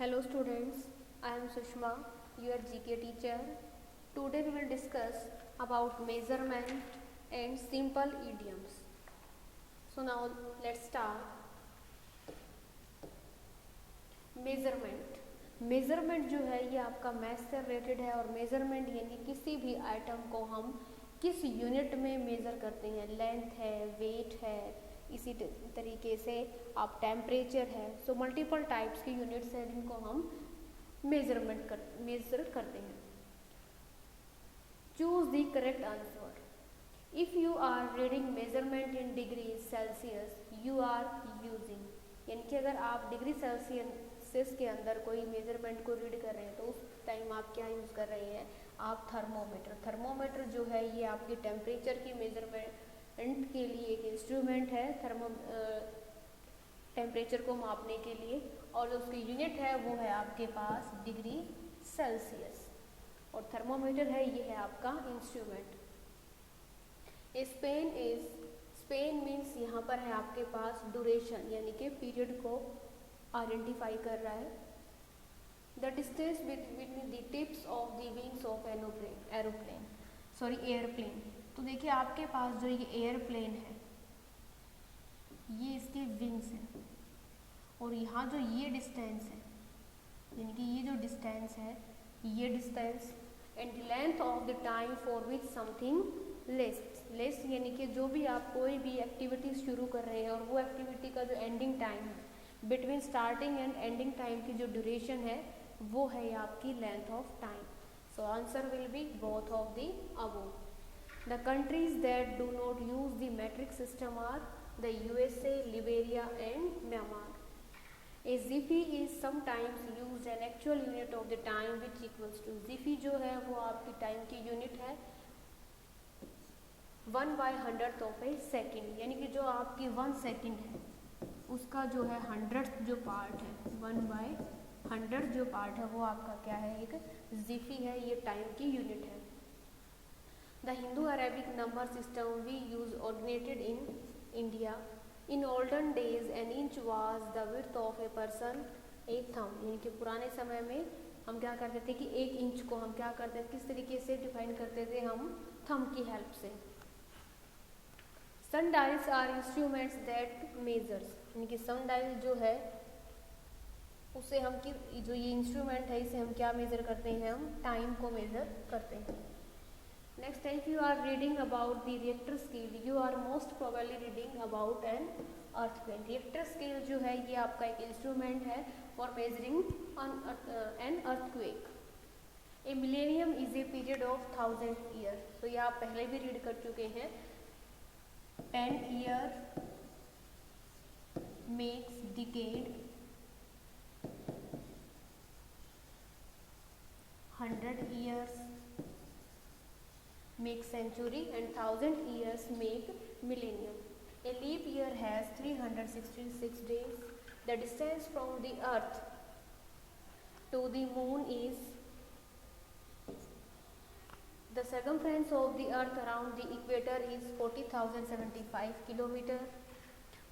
Hello students, I am Sushma, your GK teacher. Today we will discuss about measurement and simple idioms. So now let's start. Measurement जो है ये आपका math से related है और measurement यानी किसी भी आइटम को हम किस यूनिट में मेज़र करते हैं, लेंथ है, वेट है, इसी तरीके से आप टेम्परेचर है। सो मल्टीपल टाइप्स के यूनिट्स हैं जिनको हम मेज़र करते हैं। Choose the correct answer. If you are reading measurement in degree Celsius you are using, यानी कि अगर आप डिग्री सेल्सियस के अंदर कोई मेजरमेंट को रीड कर रहे हैं तो उस टाइम आप क्या यूज़ कर रहे हैं, आप थर्मोमीटर जो है ये आपके टेम्परेचर की मेजरमेंट के लिए एक इंस्ट्रूमेंट है, टेम्परेचर को मापने के लिए, और जो उसकी यूनिट है वो है आपके पास डिग्री सेल्सियस, और थर्मोमीटर है ये है आपका इंस्ट्रूमेंट। स्पेन मीन्स यहाँ पर है आपके पास ड्यूरेशन, यानी कि पीरियड को आइडेंटिफाई कर रहा है। The distance between the tips of the wings of airplane. तो देखिए आपके पास जो ये एयरप्लेन है ये इसके विंग्स हैं, और यहाँ जो ये डिस्टेंस है यानी कि ये जो डिस्टेंस है ये distance and length of the time for which something less यानी कि जो भी आप कोई भी एक्टिविटी शुरू कर रहे हैं और वो एक्टिविटी का जो एंडिंग टाइम है, between starting and ending time की जो ड्यूरेशन है वो है आपकी length of time. So answer will be both of the above. The countries that do not use the metric system are the USA, Liberia and Myanmar. A ziffy is sometimes used an actual unit of the time which equals to, ziffy जो है वो आपकी time की unit है 1/100th of a second, यानी कि जो आपकी 1 सेकेंड है उसका जो है 100th जो पार्ट है 1/100 जो पार्ट है वो आपका क्या है, एक ziffy है, ये टाइम की यूनिट है। The Hindu-Arabic number system we use originated in India. In olden days, an inch was the width of a person, a thumb. यानी कि पुराने समय में हम क्या करते थे कि 1 इंच को हम क्या करते थे, किस तरीके से डिफाइन करते थे, हम थंब की हेल्प से। Sundials are instruments that measures, यानी कि sundial जो है उसे हम जो ये इंस्ट्रूमेंट है इसे हम क्या मेज़र करते हैं, हम टाइम को मेज़र करते हैं। Next, if you are reading about the Richter scale, you are most probably reading about an earthquake. Richter scale जो है ये आपका एक इंस्ट्रूमेंट है for measuring an earthquake. A millennium is a period of 1000 years. तो ये आप पहले भी रीड कर चुके हैं। 10 year makes decade, 100 years make century and 1000 years make millennium. A leap year has 366 days. The distance from the earth to the moon is, the circumference of the earth around the equator is 40,075 km.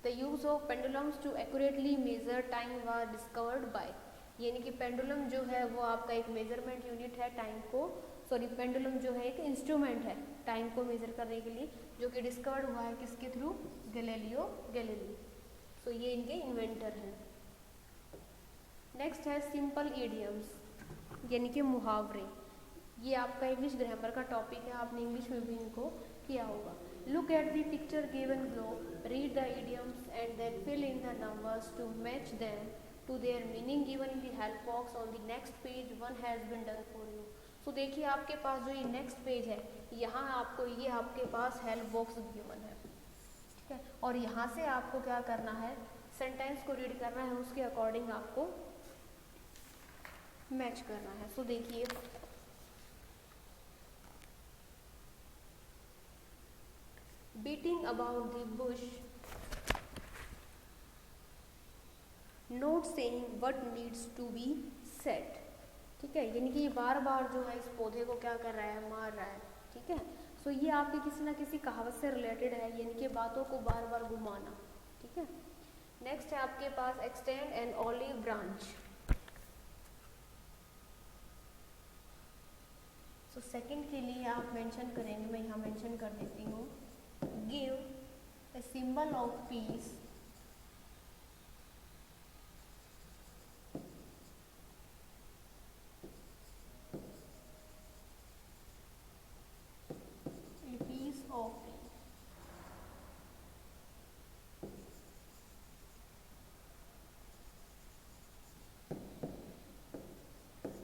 The use of pendulums to accurately measure time was discovered by, यानी कि pendulum जो है वो आपका एक measurement unit है time को, pendulum जो है एक इंस्ट्रूमेंट है टाइम को मेजर करने के लिए, जो कि डिस्कवर्ड हुआ है किसके थ्रू, गैलीलियो गैलीली। सो ये इनके इन्वेंटर हैं। नेक्स्ट है सिंपल इडियम्स, यानी कि मुहावरे। ये आपका इंग्लिश ग्रामर का टॉपिक है, आपने इंग्लिश में भी इनको किया होगा। Look at the picture given below, read the idioms and then fill in the numbers to match them to their meaning given in the help box on the next page, one has been done for you. तो देखिए आपके पास जो ये next page है यहाँ आपको ये आपके पास हेल्प बॉक्स गिवन है, ठीक है, और यहाँ से आपको क्या करना है, सेंटेंस को रीड करना है, उसके अकॉर्डिंग आपको मैच करना है। सो देखिए beating about the bush, not saying what needs to be said, ठीक है, यानी कि ये बार बार जो है इस पौधे को क्या कर रहा है, मार रहा है, ठीक है। सो ये आपकी किसी ना किसी कहावत से रिलेटेड है, यानी कि बातों को बार बार घुमाना, ठीक है। नेक्स्ट है आपके पास extend an olive branch, second के लिए आप मेंशन करेंगे, मैं यहाँ मेंशन कर देती हूँ, give a symbol of peace of P.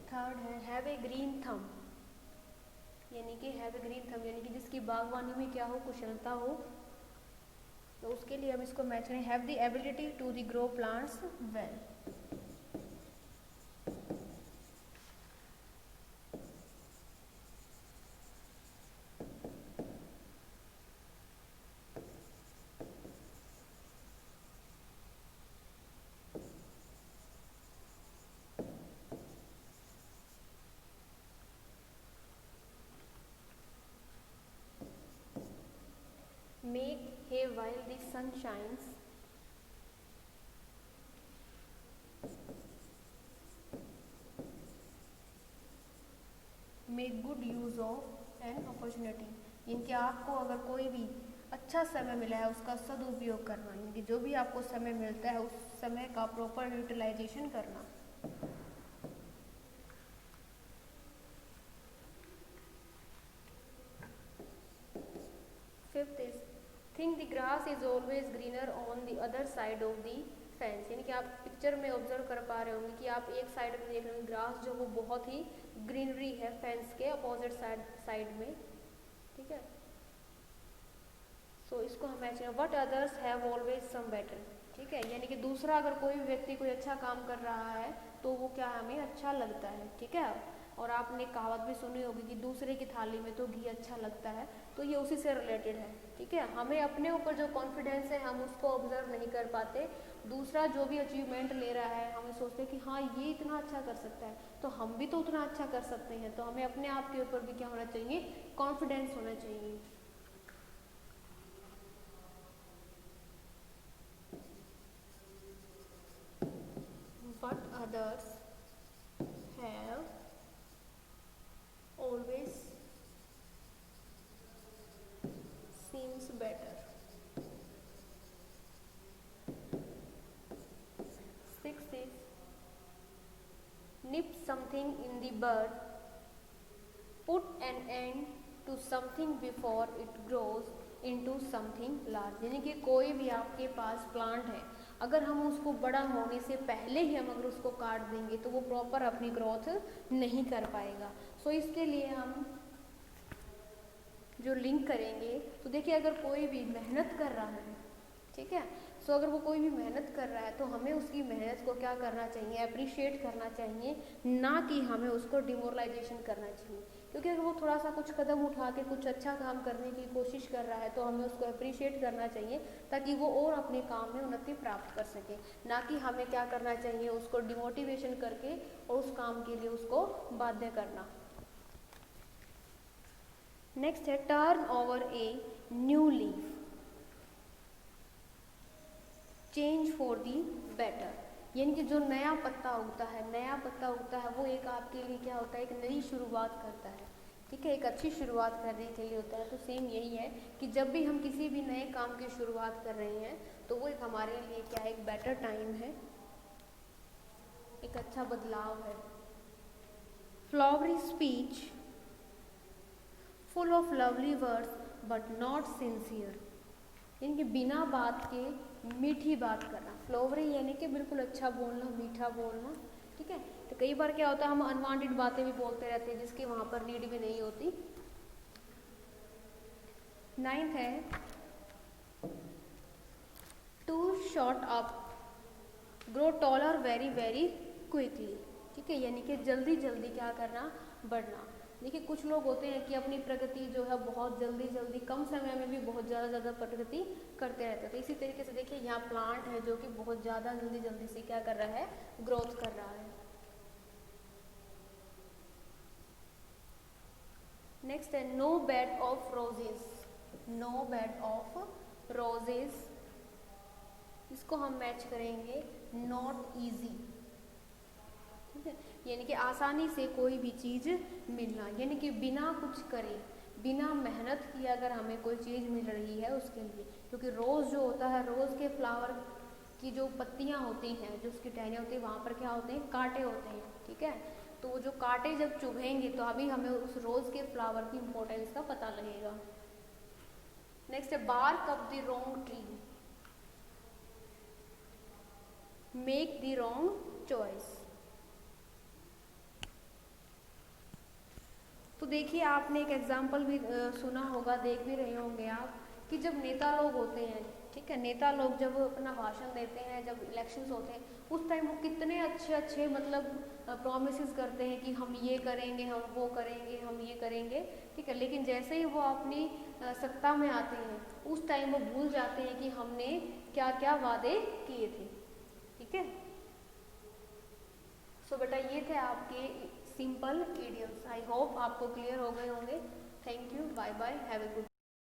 Third है हैव ए ग्रीन थंब, यानी कि हैव ए ग्रीन थंब यानी कि जिसकी बागवानी में क्या हो, कुशलता हो। तो उसके लिए हम इसको मैच करें, have the ability to the grow plants well. Make hay while the sun shines. Make good use of an opportunity. इनके आपको अगर कोई भी अच्छा समय मिला है उसका सदुपयोग करना, यानी जो भी आपको समय मिलता है उस समय का प्रॉपर यूटिलाइजेशन करना। Fifth is think the grass is always greener on the other side of the fence, यानी कि आप पिक्चर में ऑब्जर्व कर पा रहे होंगे कि आप एक साइड में देख रहे हैं ग्रास जो वो बहुत ही ग्रीनरी है फेंस के अपोजिट साइड में, ठीक है। सो इसको हम मैच करें, what others have always some better, ठीक है, यानी कि दूसरा अगर कोई भी व्यक्ति कोई अच्छा काम कर रहा है तो वो क्या हमें अच्छा लगता है, ठीक है। और आपने कहावत भी सुनी होगी कि दूसरे की थाली में तो घी अच्छा लगता है, तो ये उसी से रिलेटेड है, ठीक है। हमें अपने ऊपर जो कॉन्फिडेंस है हम उसको ऑब्जर्व नहीं कर पाते, दूसरा जो भी अचीवमेंट ले रहा है हमें सोचते हैं कि हाँ ये इतना अच्छा कर सकता है तो हम भी तो उतना अच्छा कर सकते हैं। तो हमें अपने आप के ऊपर भी क्या होना चाहिए, कॉन्फिडेंस होना चाहिए। What others have always seems better. Sixth is nip something in the bud, put an end to something before it grows into something large, यानी कि कोई भी आपके पास प्लांट है अगर हम उसको बड़ा होने से पहले ही हम अगर उसको काट देंगे तो वो प्रॉपर अपनी ग्रोथ नहीं कर पाएगा। सो इसके लिए हम जो लिंक करेंगे, तो देखिए अगर कोई भी मेहनत कर रहा है, ठीक है, सो अगर वो कोई भी मेहनत कर रहा है तो हमें उसकी मेहनत को क्या करना चाहिए, अप्रिशिएट करना चाहिए, ना कि हमें उसको डिमोरलाइजेशन करना चाहिए। क्योंकि अगर वो थोड़ा सा कुछ कदम उठा के कुछ अच्छा काम करने की कोशिश कर रहा है तो हमें उसको अप्रिशिएट करना चाहिए ताकि वो और अपने काम में उन्नति प्राप्त कर सके, ना कि हमें क्या करना चाहिए, उसको डिमोटिवेशन करके और उस काम के लिए उसको बाध्य करना। नेक्स्ट है turn over a new leaf, change for the better, यानी कि जो नया पत्ता उगता है वो एक आपके लिए क्या होता है, एक नई शुरुआत करता है, ठीक है, एक अच्छी शुरुआत करने के लिए होता है। तो सेम यही है कि जब भी हम किसी भी नए काम की शुरुआत कर रहे हैं तो वो एक हमारे लिए क्या है, एक बेटर टाइम है, एक अच्छा बदलाव है। Flowery speech full of lovely words but not sincere, यानी कि बिना बात के मीठी बात करना। फ्लोवरी यानी कि बिल्कुल अच्छा बोलना, मीठा बोलना, ठीक है। तो कई बार क्या होता है हम अनवांटेड बातें भी बोलते रहते हैं जिसकी वहाँ पर नीड भी नहीं होती। नाइन्थ है to shot up grow taller very very quickly, ठीक है, यानी कि जल्दी जल्दी क्या करना, बढ़ना। देखिए कुछ लोग होते हैं कि अपनी प्रगति जो है बहुत जल्दी कम समय में भी बहुत ज़्यादा प्रगति करते रहते हैं। तो इसी तरीके से देखिए यहाँ प्लांट है जो कि बहुत ज़्यादा जल्दी से क्या कर रहा है, ग्रोथ कर रहा है। नेक्स्ट है no bed of roses, no bed of roses, इसको हम मैच करेंगे नॉट ईजी, ठीक है, यानी कि आसानी से कोई भी चीज़ मिलना, यानी कि बिना कुछ करे, बिना मेहनत किए अगर हमें कोई चीज़ मिल रही है उसके लिए। क्योंकि रोज़ जो होता है, रोज़ के फ्लावर की जो पत्तियाँ होती हैं, जो उसकी टहनियाँ होती हैं, वहाँ पर क्या होते हैं, कांटे होते हैं, ठीक है। तो वो जो कांटे जब चुभेंगे तो अभी हमें उस रोज़ के फ्लावर की इम्पोर्टेंस का पता लगेगा। नेक्स्ट है bark of the wrong tree, make the wrong choice. तो देखिए, आपने एक एग्जाम्पल भी सुना होगा, देख भी रहे होंगे आप, कि जब नेता लोग होते हैं, ठीक है, नेता लोग जब अपना भाषण देते हैं, जब इलेक्शंस होते हैं, उस टाइम वो कितने अच्छे अच्छे मतलब प्रॉमिसेस करते हैं कि हम ये करेंगे, हम वो करेंगे, हम ये करेंगे, ठीक है। लेकिन जैसे ही वो अपनी सत्ता में आते हैं, उस टाइम वो भूल जाते हैं कि हमने क्या क्या वादे किए थे, ठीक है। सो बेटा ये थे आपके सिंपल इडियम्स। आई होप आपको क्लियर हो गए होंगे। Thank you, bye bye, have a good